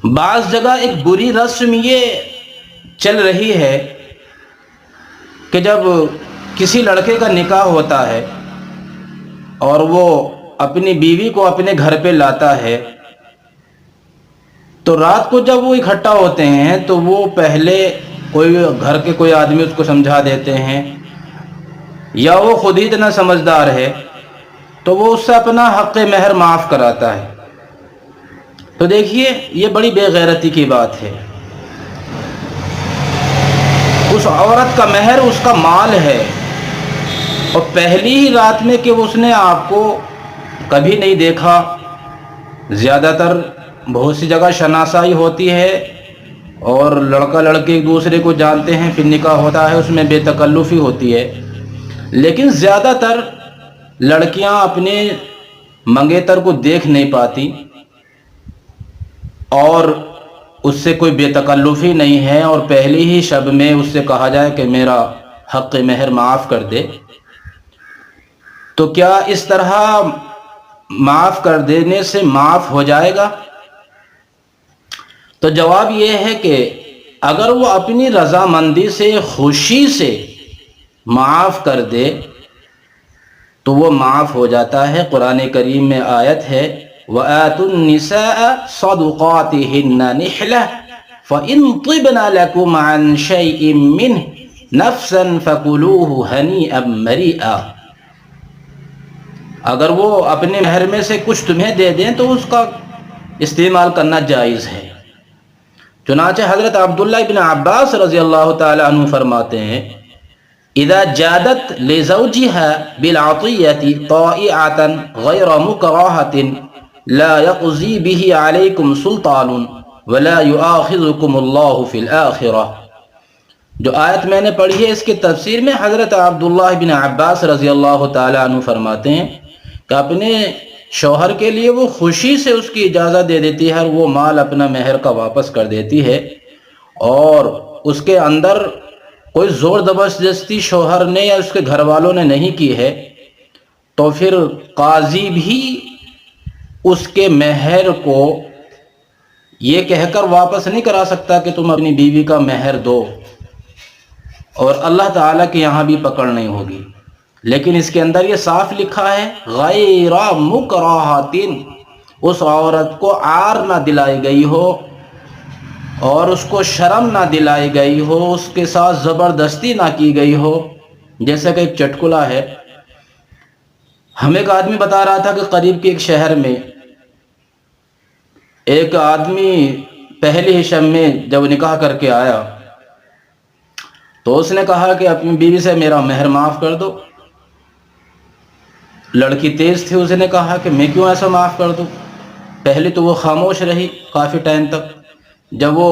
بعض جگہ ایک بری رسم یہ چل رہی ہے کہ جب کسی لڑکے کا نکاح ہوتا ہے اور وہ اپنی بیوی کو اپنے گھر پہ لاتا ہے تو رات کو جب وہ اکٹھا ہوتے ہیں تو وہ پہلے کوئی گھر کے کوئی آدمی اس کو سمجھا دیتے ہیں، یا وہ خود ہی اتنا سمجھدار ہے تو وہ اس سے اپنا حق مہر معاف کراتا ہے۔ تو دیکھیے یہ بڑی بے غیرتی کی بات ہے۔ اس عورت کا مہر اس کا مال ہے، اور پہلی ہی رات میں کہ اس نے آپ کو کبھی نہیں دیکھا، زیادہ تر بہت سی جگہ شناسائی ہوتی ہے اور لڑکا لڑکی ایک دوسرے کو جانتے ہیں، پھر نکاح ہوتا ہے، اس میں بے تکلفی ہوتی ہے، لیکن زیادہ تر لڑکیاں اپنے منگیتر کو دیکھ نہیں پاتی اور اس سے کوئی بے تکلفی نہیں ہے، اور پہلی ہی شب میں اس سے کہا جائے کہ میرا حق مہر معاف کر دے، تو کیا اس طرح معاف کر دینے سے معاف ہو جائے گا؟ تو جواب یہ ہے کہ اگر وہ اپنی رضامندی سے، خوشی سے معاف کر دے تو وہ معاف ہو جاتا ہے۔ قرآن کریم میں آیت ہے وَآتُوا النِّسَاءَ صَدُقَاتِهِنَّ نِحْلَةً فَإِن طِبْنَ لَكُمْ عَنْ شَيْءٍ مِّنْهُ نَفْسًا فَكُلُوهُ هَنِيئًا مَرِيئًا۔ اگر وہ اپنے مہر میں سے کچھ تمہیں دے دیں تو اس کا استعمال کرنا جائز ہے۔ چنانچہ حضرت عبداللہ ابن عباس رضی اللہ تعالی عنہ فرماتے ہیں اذا جادت لزوجها بالعطية طائعة غير مكرهة لا يقضي به عليكم سلطان ولا يؤاخذكم الله في الآخرة۔ جو آیت میں نے پڑھی ہے اس کی تفسیر میں حضرت عبداللہ بن عباس رضی اللہ تعالی عنہ فرماتے ہیں کہ اپنے شوہر کے لیے وہ خوشی سے اس کی اجازت دے دیتی ہے، وہ مال اپنا مہر کا واپس کر دیتی ہے، اور اس کے اندر کوئی زور زبردستی شوہر نے یا اس کے گھر والوں نے نہیں کی ہے، تو پھر قاضی بھی اس کے مہر کو یہ کہہ کر واپس نہیں کرا سکتا کہ تم اپنی بیوی کا مہر دو، اور اللہ تعالیٰ کے یہاں بھی پکڑ نہیں ہوگی۔ لیکن اس کے اندر یہ صاف لکھا ہے غیر مکرہۃ، اس عورت کو عار نہ دلائی گئی ہو اور اس کو شرم نہ دلائی گئی ہو، اس کے ساتھ زبردستی نہ کی گئی ہو۔ جیسا کہ ایک چٹکلا ہے، ہمیں ایک آدمی بتا رہا تھا کہ قریب کے ایک شہر میں ایک آدمی پہلی ہی شب میں جب نکاح کر کے آیا تو اس نے کہا کہ اپنی بیوی سے میرا مہر معاف کر دو۔ لڑکی تیز تھی، اس نے کہا کہ میں کیوں ایسا معاف کر دوں؟ پہلے تو وہ خاموش رہی کافی ٹائم تک، جب وہ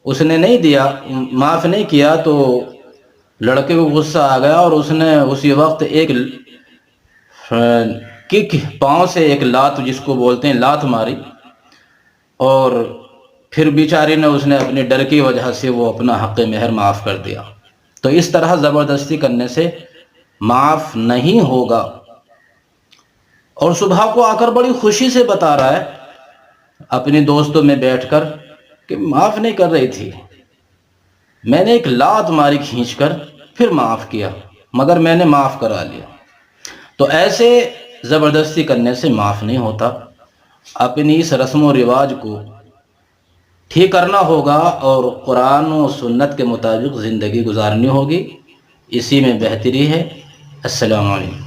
اس نے نہیں دیا، معاف نہیں کیا، تو لڑکے کو غصہ آ گیا اور اس نے اسی وقت ایک کک پاؤں سے ایک لات، جس کو بولتے ہیں لات، ماری، اور پھر بیچاری نے اس نے اپنے ڈر کی وجہ سے وہ اپنا حق مہر معاف کر دیا۔ تو اس طرح زبردستی کرنے سے معاف نہیں ہوگا۔ اور صبح کو آ کر بڑی خوشی سے بتا رہا ہے اپنے دوستوں میں بیٹھ کر کہ معاف نہیں کر رہی تھی، میں نے ایک لات ماری کھینچ کر، پھر معاف کیا، مگر میں نے معاف کرا لیا۔ تو ایسے زبردستی کرنے سے معاف نہیں ہوتا۔ اپنی اس رسم و رواج کو ٹھیک کرنا ہوگا اور قرآن و سنت کے مطابق زندگی گزارنی ہوگی، اسی میں بہتری ہے۔ السلام علیکم۔